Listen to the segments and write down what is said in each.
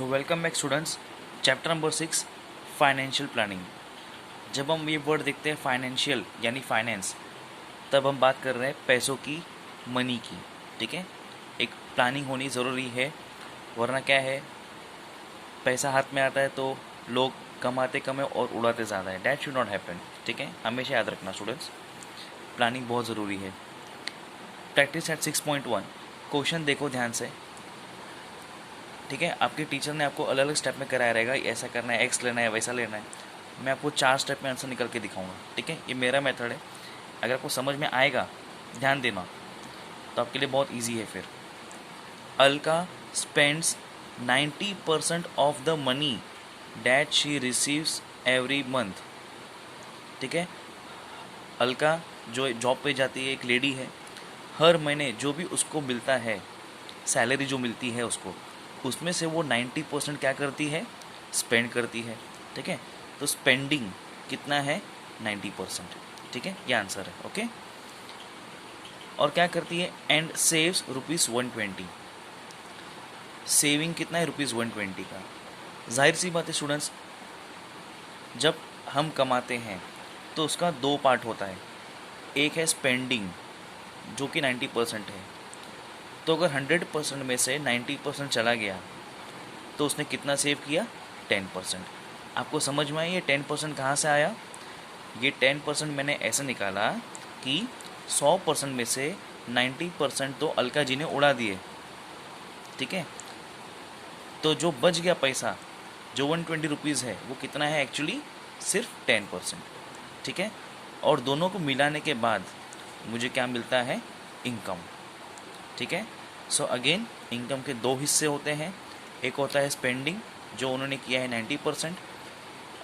So welcome back students. Chapter number 6 financial planning. जब हम ये वर्ड देखते हैं फाइनेंशियल यानी फाइनेंस, तब हम बात कर रहे हैं पैसों की, मनी की। ठीक है, एक प्लानिंग होनी ज़रूरी है, वरना क्या है, पैसा हाथ में आता है तो लोग कमाते कम है और उड़ाते ज़्यादा है। That should not happen. ठीक है, हमेशा याद रखना स्टूडेंट्स, प्लानिंग बहुत ज़रूरी है। Practice eight 6.1। क्वेश्चन देखो ध्यान से। ठीक है, आपके टीचर ने आपको अलग अलग स्टेप में कराया रहेगा, ऐसा करना है, एक्स लेना है, वैसा लेना है। मैं आपको 4 स्टेप में आंसर निकल के दिखाऊंगा। ठीक है, ये मेरा मेथड है। अगर आपको समझ में आएगा, ध्यान देना, तो आपके लिए बहुत ईजी है। फिर Alka spends 90% of the money that she receives every month. ठीक है, अलका जो जॉब पे जाती है, एक लेडी है, हर महीने जो भी उसको मिलता है, सैलरी जो मिलती है उसको, उसमें से वो 90% क्या करती है, स्पेंड करती है। ठीक है, तो स्पेंडिंग कितना है, 90%। ठीक है, ये आंसर है। ओके, और क्या करती है, एंड सेव्स ₹120। सेविंग कितना है, ₹120 का। जाहिर सी बात है स्टूडेंट्स, जब हम कमाते हैं तो उसका 2 पार्ट होता है। एक है स्पेंडिंग जो कि 90% है। तो अगर 100% में से 90% चला गया तो उसने कितना सेव किया, 10%। आपको समझ में आया ये 10% कहाँ से आया? ये 10% मैंने ऐसे निकाला कि 100% में से 90% तो अलका जी ने उड़ा दिए। ठीक है, तो जो बच गया पैसा, जो 120 रुपीज़ है, वो कितना है एक्चुअली, सिर्फ 10%। ठीक है, और दोनों को मिलाने के बाद मुझे क्या मिलता है, इनकम। ठीक है, सो अगेन इनकम के 2 हिस्से होते हैं। एक होता है स्पेंडिंग जो उन्होंने किया है 90%,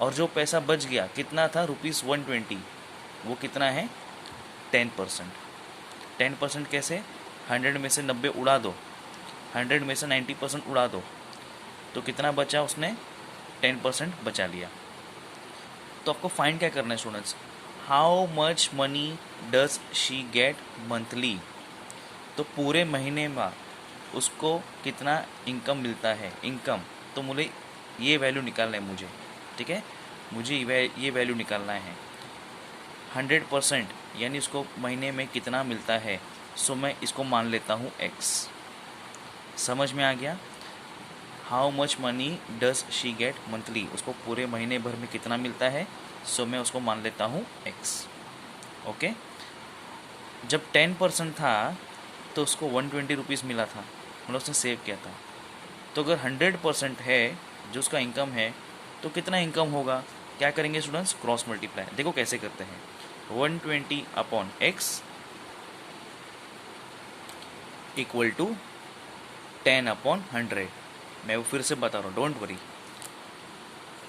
और जो पैसा बच गया कितना था, ₹120, वो कितना है, 10%। 10% कैसे, 100 में से 90 उड़ा दो, 100 में से 90% उड़ा दो, तो कितना बचा, उसने 10% बचा लिया। तो आपको फाइंड क्या करना है students, how much money does she get monthly. तो पूरे महीने में उसको कितना इनकम मिलता है, इनकम। तो मुझे ये वैल्यू निकालना है मुझे। ठीक है, मुझे ये वैल्यू निकालना है। 100% यानी उसको महीने में कितना मिलता है, सो मैं इसको मान लेता हूँ x। समझ में आ गया? How much money does she get monthly, उसको पूरे महीने भर में कितना मिलता है, सो मैं उसको मान लेता हूँ x। ओके, जब 10% था तो उसको 120 रुपीज़ मिला था, मतलब उसने सेव किया था। तो अगर 100% है जो उसका इनकम है, तो कितना इनकम होगा, क्या करेंगे स्टूडेंट्स, क्रॉस मल्टीप्लाई। देखो कैसे करते हैं, 120 upon x equal to 10 upon 100। मैं वो फिर से बता रहा हूँ, डोंट वरी,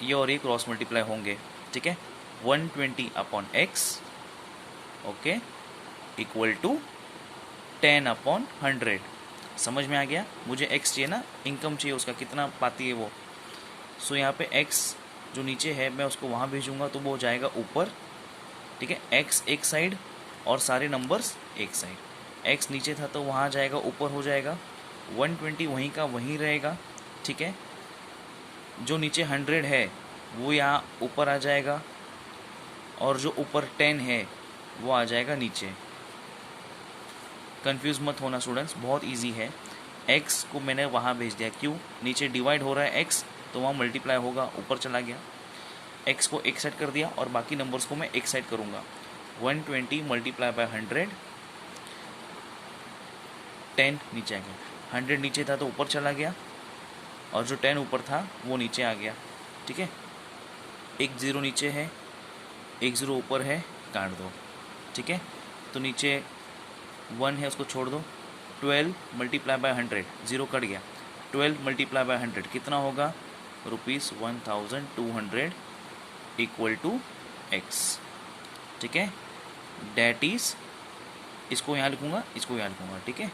ये और ये क्रॉस मल्टीप्लाई होंगे। ठीक है, 120 upon x, okay, equal to 10 upon 100। समझ में आ गया? मुझे x चाहिए ना, इनकम चाहिए उसका, कितना पाती है वो। सो यहाँ पे x जो नीचे है मैं उसको वहाँ भेजूँगा तो वो हो जाएगा ऊपर। ठीक है, x एक साइड और सारे नंबर्स एक साइड। x नीचे था तो वहाँ जाएगा, ऊपर हो जाएगा। 120 वहीं का वहीं रहेगा। ठीक है, जो नीचे 100 है वो यहाँ ऊपर आ जाएगा, और जो ऊपर 10 है वो आ जाएगा नीचे। कंफ्यूज मत होना स्टूडेंट्स, बहुत इजी है। x को मैंने वहाँ भेज दिया, क्यों, नीचे डिवाइड हो रहा है x, तो वहाँ मल्टीप्लाई होगा, ऊपर चला गया। x को एक साइड कर दिया और बाकी नंबर्स को मैं एक साइड करूँगा। 120 मल्टीप्लाई बाय 100, 10 नीचे आ गया। 100 नीचे था तो ऊपर चला गया, और जो 10 ऊपर था वो नीचे आ गया। ठीक है, एक ज़ीरो नीचे है, एक ज़ीरो ऊपर है, काट दो। ठीक है, तो नीचे 1 है, उसको छोड़ दो। 12 मल्टीप्लाई बाय 100, ज़ीरो कट गया। 12 मल्टीप्लाई बाय 100 कितना होगा, ₹1200 इक्वल टू x। ठीक है, डैट इज़, इसको यहाँ लिखूँगा, इसको यहाँ लिखूँगा। ठीक है,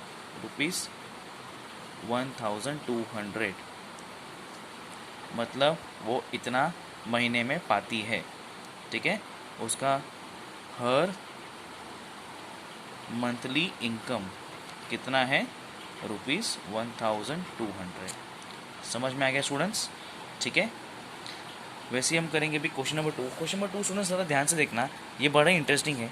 ₹1200, मतलब वो इतना महीने में पाती है। ठीक है, उसका हर मंथली इनकम कितना है, ₹1200। समझ में आ गया स्टूडेंट्स? ठीक है, वैसे ही हम करेंगे भी question number 2। Question number 2 students ज़्यादा ध्यान से देखना, ये बड़ा इंटरेस्टिंग है,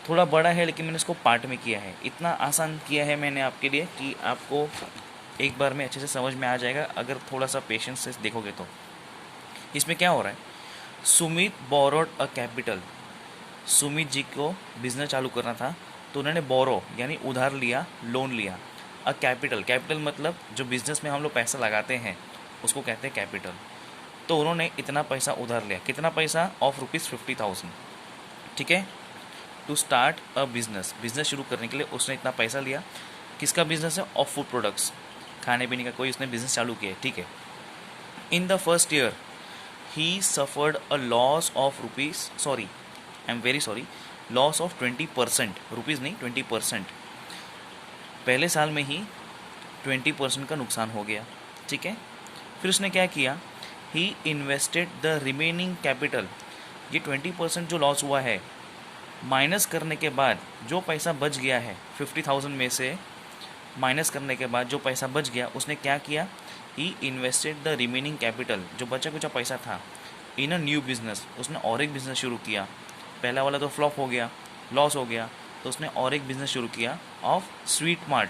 थोड़ा बड़ा है लेकिन मैंने इसको पार्ट में किया है, इतना आसान किया है मैंने आपके लिए कि आपको एक बार में अच्छे से समझ में आ जाएगा अगर थोड़ा सा पेशेंस से देखोगे तो। इसमें क्या हो रहा है, Sumit borrowed a capital, Sumit ji को बिजनेस चालू करना था तो उन्होंने बोरो यानी उधार लिया, लोन लिया। अ कैपिटल, कैपिटल मतलब जो बिजनेस में हम लोग पैसा लगाते हैं उसको कहते हैं कैपिटल। तो उन्होंने इतना पैसा उधार लिया, कितना पैसा, ऑफ ₹50,000, ठीक है, to start a business, business शुरू करने के लिए उसने इतना पैसा लिया। किसका बिजनेस है, ऑफ फूड प्रोडक्ट्स, खाने पीने का कोई उसने बिजनेस चालू किया है, ठीक है। In the first year he suffered a loss of loss of 20%, rupees नहीं 20%, पहले साल में ही 20% का नुकसान हो गया, ठीक है। फिर उसने क्या किया, ही इन्वेस्टेड द रिमेनिंग कैपिटल, ये 20% जो लॉस हुआ है माइनस करने के बाद जो पैसा बच गया है 50,000 में से माइनस करने के बाद जो पैसा बच गया उसने क्या किया, ही इन्वेस्टेड द रिमेनिंग कैपिटल, जो बचा कुचा पैसा था, इन अ न्यू बिजनेस, उसने और एक बिज़नेस शुरू किया। पहला वाला तो फ्लॉप हो गया, लॉस हो गया, तो उसने और एक बिज़नेस शुरू किया of sweet mart,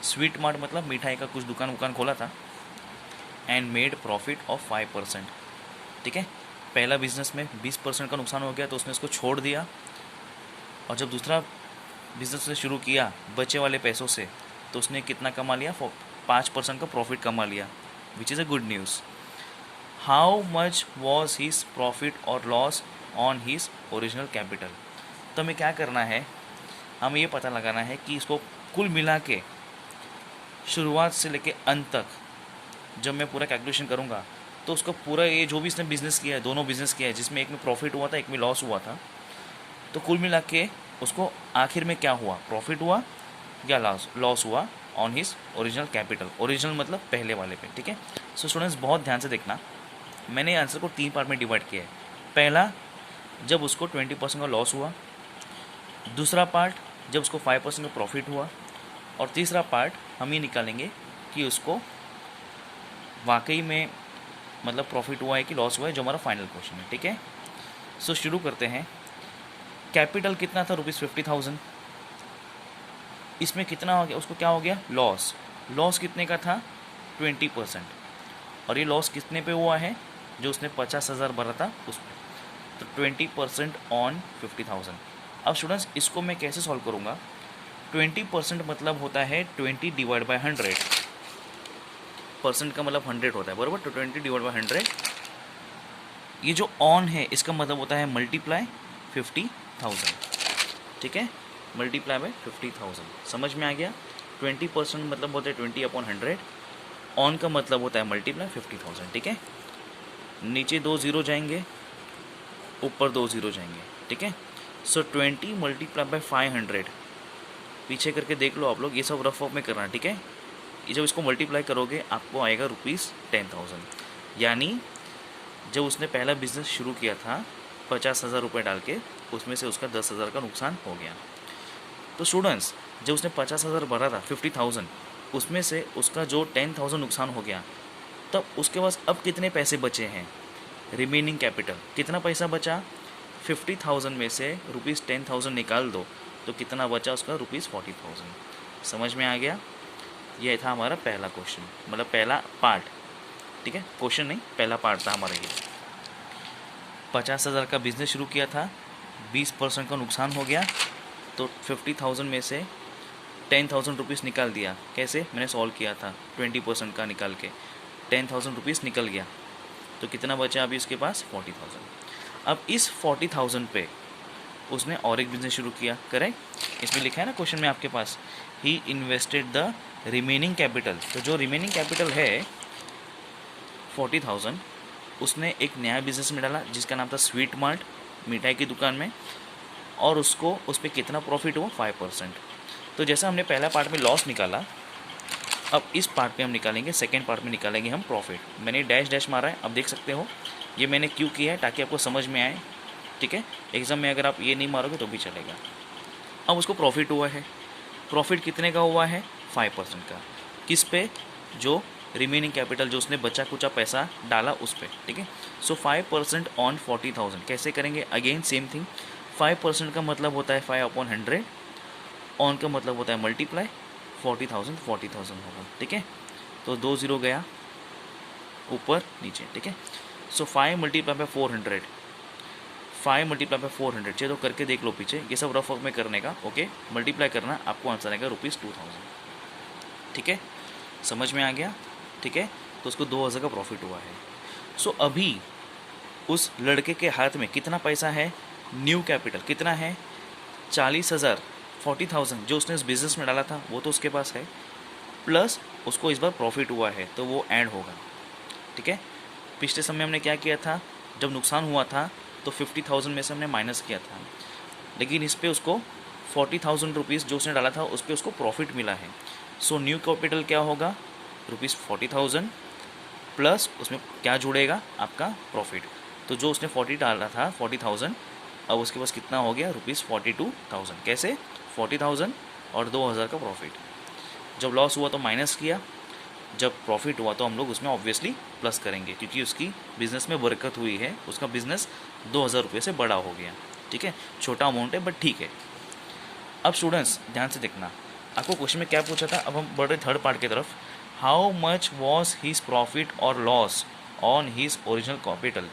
sweet mart मतलब मिठाई का कुछ दुकान खोला था, एंड मेड प्रॉफिट ऑफ 5%, ठीक है। पहला बिजनेस में 20% का नुकसान हो गया तो उसने उसको छोड़ दिया, और जब दूसरा बिजनेस उसने शुरू किया बचे वाले पैसों से तो उसने कितना कमा लिया, 5% का प्रॉफिट कमा लिया, which is a good news. How much was his profit और loss on his original capital, तो हमें क्या करना है, हमें ये पता लगाना है कि इसको कुल मिला के शुरुआत से लेके अंत तक जब मैं पूरा कैलकुलेशन करूँगा तो उसका पूरा ये जो भी इसने बिज़नेस किया है, दोनों बिज़नेस किया है जिसमें एक में प्रॉफिट हुआ था एक में लॉस हुआ था, तो कुल मिला के उसको आखिर में क्या हुआ, प्रॉफिट हुआ या लॉस हुआ on his original capital, original मतलब पहले वाले पे, ठीक है। सो स्टूडेंट्स बहुत ध्यान से देखना, मैंने आंसर को 3 पार्ट में डिवाइड किया है। पहला, जब उसको 20% का लॉस हुआ, दूसरा पार्ट जब उसको 5% का प्रॉफिट हुआ, और तीसरा पार्ट हम ये निकालेंगे कि उसको वाकई में मतलब प्रॉफिट हुआ है कि लॉस हुआ है, जो हमारा फाइनल क्वेश्चन है, ठीक है। सो शुरू करते हैं। कैपिटल कितना था, ₹50,000, इसमें कितना हो गया, उसको क्या हो गया, लॉस, लॉस कितने का था, 20%, और ये लॉस कितने पे हुआ है, जो उसने 50,000 भरा था उस पर, तो 20% ऑन 50,000। अब स्टूडेंट्स इसको मैं कैसे सॉल्व करूँगा, 20% मतलब होता है 20 डिवाइड बाई 100, परसेंट का मतलब 100 होता है, बराबर, तो 20 डिवाइड बाई 100, ये जो ऑन है इसका मतलब होता है मल्टीप्लाई 50,000, ठीक है, मल्टीप्लाई बाई 50,000, समझ में आ गया। 20% मतलब होता है 20/100, ऑन का मतलब होता है मल्टीप्लाई 50,000, ठीक है। नीचे 2 0 जाएंगे, ऊपर 2 0 जाएंगे, ठीक है। सो 20 मल्टीप्लाई बाई 500, पीछे करके देख लो आप लोग, ये सब रफ ऑफ में करना, ठीक है। ये जब इसको मल्टीप्लाई करोगे आपको आएगा ₹10,000, यानी जब उसने पहला बिजनेस शुरू किया था 50,000 रुपये डाल के, उसमें से उसका 10,000 का नुकसान हो गया। तो स्टूडेंट्स जब उसने 50,000 भरा था 50,000, उसमें से उसका जो 10,000 नुकसान हो गया, तब उसके पास अब कितने पैसे बचे हैं, रिमेनिंग कैपिटल कितना पैसा बचा, 50,000 में से ₹10,000 निकाल दो तो कितना बचा उसका, ₹40,000, समझ में आ गया। यह था हमारा पहला क्वेश्चन, मतलब पहला पार्ट, ठीक है, क्वेश्चन नहीं, पहला पार्ट था हमारा ये। 50,000 का बिजनेस शुरू किया था, 20% का नुकसान हो गया, तो 50,000 में से 10,000 रुपीज़ निकाल दिया, कैसे, मैंने सॉल्व किया था 20% का निकाल के 10,000 रुपीज़ निकल गया, तो कितना बचा अभी उसके पास, 40,000। अब इस 40,000 पे उसने और एक बिजनेस शुरू किया, करेक्ट, इसमें लिखा है ना क्वेश्चन में आपके पास, ही इन्वेस्टेड द रिमेनिंग कैपिटल, तो जो रिमेनिंग कैपिटल है 40,000 उसने एक नया बिजनेस में डाला जिसका नाम था स्वीट मार्ट, मिठाई की दुकान में, और उसको उस पर कितना प्रॉफिट हुआ, 5%। तो जैसा हमने पहला पार्ट में लॉस निकाला, अब इस पार्ट में हम निकालेंगे, सेकेंड पार्ट में निकालेंगे हम प्रॉफिट। मैंने डैश डैश मारा है, अब देख सकते हो ये मैंने क्यों किया है, ताकि आपको समझ में आए, ठीक है। एग्जाम में अगर आप ये नहीं मारोगे तो भी चलेगा। अब उसको प्रॉफिट हुआ है, प्रॉफिट कितने का हुआ है, 5% का, किस पे, जो रिमेनिंग कैपिटल जो उसने बचा कुचा पैसा डाला उस पर, ठीक है। सो 5% ऑन 40,000 कैसे करेंगे, अगेन सेम थिंग। 5% का मतलब होता है 5/100, ऑन का मतलब होता है मल्टीप्लाई 40,000 होगा, ठीक है। तो 2 0 गया ऊपर नीचे, ठीक है। सो 5 मल्टीप्लाई बाय 400, 5 मल्टीप्लाई बाय 400, चलो तो करके देख लो पीछे, ये सब रफ वर्क में करने का, ओके। मल्टीप्लाई करना, आपको आंसर आएगा ₹2,000, ठीक है। समझ में आ गया, ठीक है। तो उसको 2,000 का प्रॉफिट हुआ है। सो अभी उस लड़के के हाथ में कितना पैसा है, न्यू कैपिटल कितना है, 40,000, 40,000 जो उसने इस बिज़नेस में डाला था वो तो उसके पास है, प्लस उसको इस बार प्रॉफिट हुआ है तो वो ऐड होगा, ठीक है। पिछले समय हमने क्या किया था, जब नुकसान हुआ था तो 50,000 में से हमने माइनस किया था, लेकिन इस पर उसको 40,000 रुपीज़ जो उसने डाला था उस पर उसको प्रॉफिट मिला है। सो न्यू कैपिटल क्या होगा, ₹40,000 प्लस उसमें क्या जुड़ेगा, आपका प्रॉफिट। तो जो उसने 40 डाला था 40,000, अब उसके पास कितना हो गया, ₹42,000। कैसे, 40,000 और 2,000 का प्रॉफिट। जब लॉस हुआ तो माइनस किया, जब प्रॉफिट हुआ तो हम लोग उसमें ऑब्वियसली प्लस करेंगे, क्योंकि उसकी बिज़नेस में बरकत हुई है, उसका बिज़नेस 2,000 रुपये से बड़ा हो गया, ठीक है। छोटा अमाउंट है बट ठीक है। अब स्टूडेंट्स ध्यान से देखना, आपको क्वेश्चन में क्या पूछा था, अब हम बढ़ रहे थर्ड पार्ट की तरफ। How much was his profit और loss on his original capital.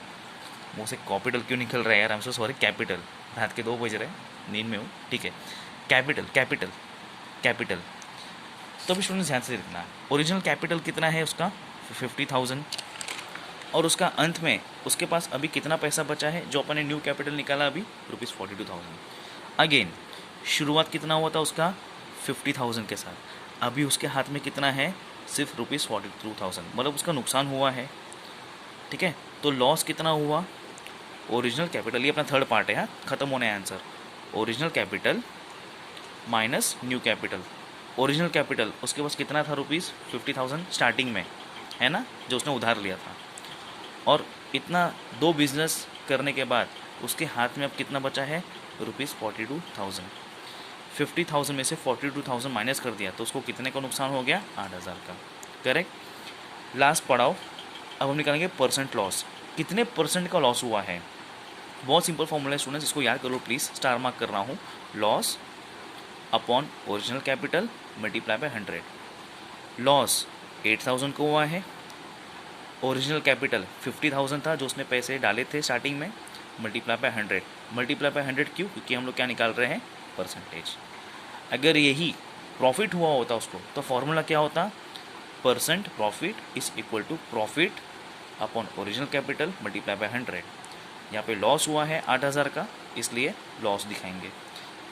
मुँह से कैपिटल क्यों निकल रहा है यार, I am so sorry, capital, रात के 2 बज रहे, नींद में हूँ, ठीक है। कैपिटल कैपिटल कैपिटल, तो अभी स्टूडेंट्स ध्यान से देखना, ओरिजिनल कैपिटल कितना है उसका 50,000, और उसका अंत में उसके पास अभी कितना पैसा बचा है, जो अपन ने न्यू कैपिटल निकाला अभी ₹42,000। अगेन शुरुआत कितना हुआ था उसका 50,000 के साथ, अभी उसके हाथ में कितना है, सिर्फ ₹42,000, मतलब उसका नुकसान हुआ है, ठीक है। तो लॉस कितना हुआ, ओरिजिनल कैपिटल, ये अपना थर्ड पार्ट है, हाँ खत्म होने answer, original capital minus new capital. Original capital उसके पास कितना था, ₹50,000 स्टार्टिंग में, है ना, जो उसने उधार लिया था, और इतना 2 बिजनेस करने के बाद उसके हाथ में अब कितना बचा है, ₹42,000। 50,000 में से 42,000 माइनस कर दिया तो उसको कितने का नुकसान हो गया, 8,000 का, करेक्ट। लास्ट पढ़ाओ, अब हम निकालेंगे परसेंट लॉस, कितने परसेंट का लॉस हुआ है। बहुत सिंपल फॉर्मूला है स्टूडेंट्स, इसको याद करो प्लीज़, स्टार मार्क कर रहा हूँ, loss upon original capital multiply by 100। Loss 8,000 को हुआ है, ओरिजिनल कैपिटल 50,000 था जो उसने पैसे डाले थे स्टार्टिंग में, मल्टीप्लाई बाय 100। मल्टीप्लाई बाय 100 क्यों, क्योंकि हम लोग क्या निकाल रहे हैं, परसेंटेज। अगर यही प्रॉफिट हुआ होता उसको तो फॉर्मूला क्या होता, percent profit is equal to profit upon original capital multiply by 100। यहाँ पे लॉस हुआ है 8,000 का, इसलिए लॉस दिखाएंगे।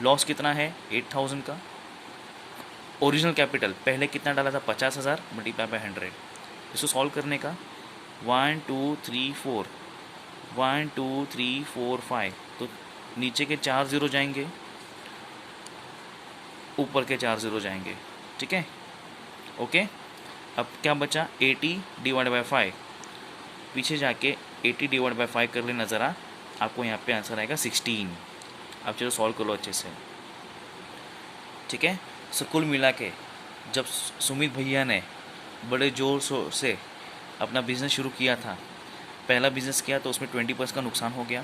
लॉस कितना है, 8,000 का। ओरिजिनल कैपिटल पहले कितना डाला था, 50,000 मल्टीप्लाई बाय 100। इसको सॉल्व करने का 1 2 3 4, 1 2 3 4 5, तो नीचे के 4 0 जाएंगे, ऊपर के 4 0 जाएंगे, ठीक है, ओके। अब क्या बचा, 80 डिवाइड बाय 5, पीछे जाके 80 डिवाइड बाय 5 कर लेना ज़रा, आपको यहाँ पे आंसर आएगा 16। अब चलो सॉल्व कर लो अच्छे से, ठीक है। सो कुल मिला के जब सुमित भैया ने बड़े ज़ोर शोर से अपना बिज़नेस शुरू किया था, पहला बिज़नेस किया तो उसमें 20% का नुकसान हो गया,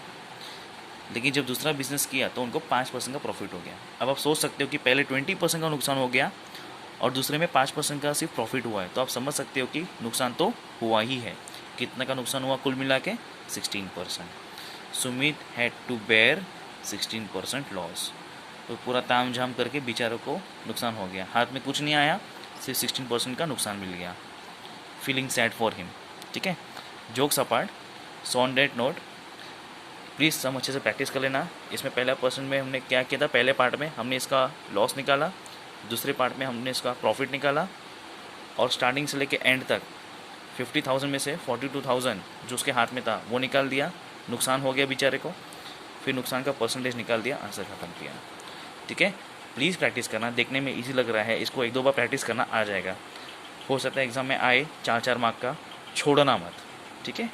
लेकिन जब दूसरा बिज़नेस किया तो उनको 5% का प्रॉफिट हो गया। अब आप सोच सकते हो कि पहले 20% का नुकसान हो गया और दूसरे में 5% का सिर्फ प्रॉफिट हुआ है, तो आप समझ सकते हो कि नुकसान तो हुआ ही है। कितना का नुकसान हुआ कुल मिला के, 16%। Sumit had to bear 16% loss, तो पूरा ताम झाम करके बेचारों को नुकसान हो गया, हाथ में कुछ नहीं आया, सिर्फ 16% का नुकसान मिल गया। फीलिंग सैड फॉर हिम, ठीक है। Jokes apart, so on date note please सब अच्छे से प्रैक्टिस कर लेना। इसमें पहला पर्सन में हमने क्या किया था, पहले पार्ट में हमने इसका लॉस निकाला, दूसरे पार्ट में हमने इसका प्रॉफिट निकाला, और स्टार्टिंग से लेके एंड तक 50,000 में से 42,000 जो उसके हाथ में था वो निकाल दिया, नुकसान हो गया बेचारे को, फिर नुकसान का परसेंटेज निकाल दिया, आंसर ख़त्म किया, ठीक है। प्लीज़ प्रैक्टिस करना, देखने में इजी लग रहा है, इसको 1-2 बार प्रैक्टिस करना आ जाएगा, हो सकता है एग्ज़ाम में आए 4-4 मार्क का, छोड़ना मत, ठीक है।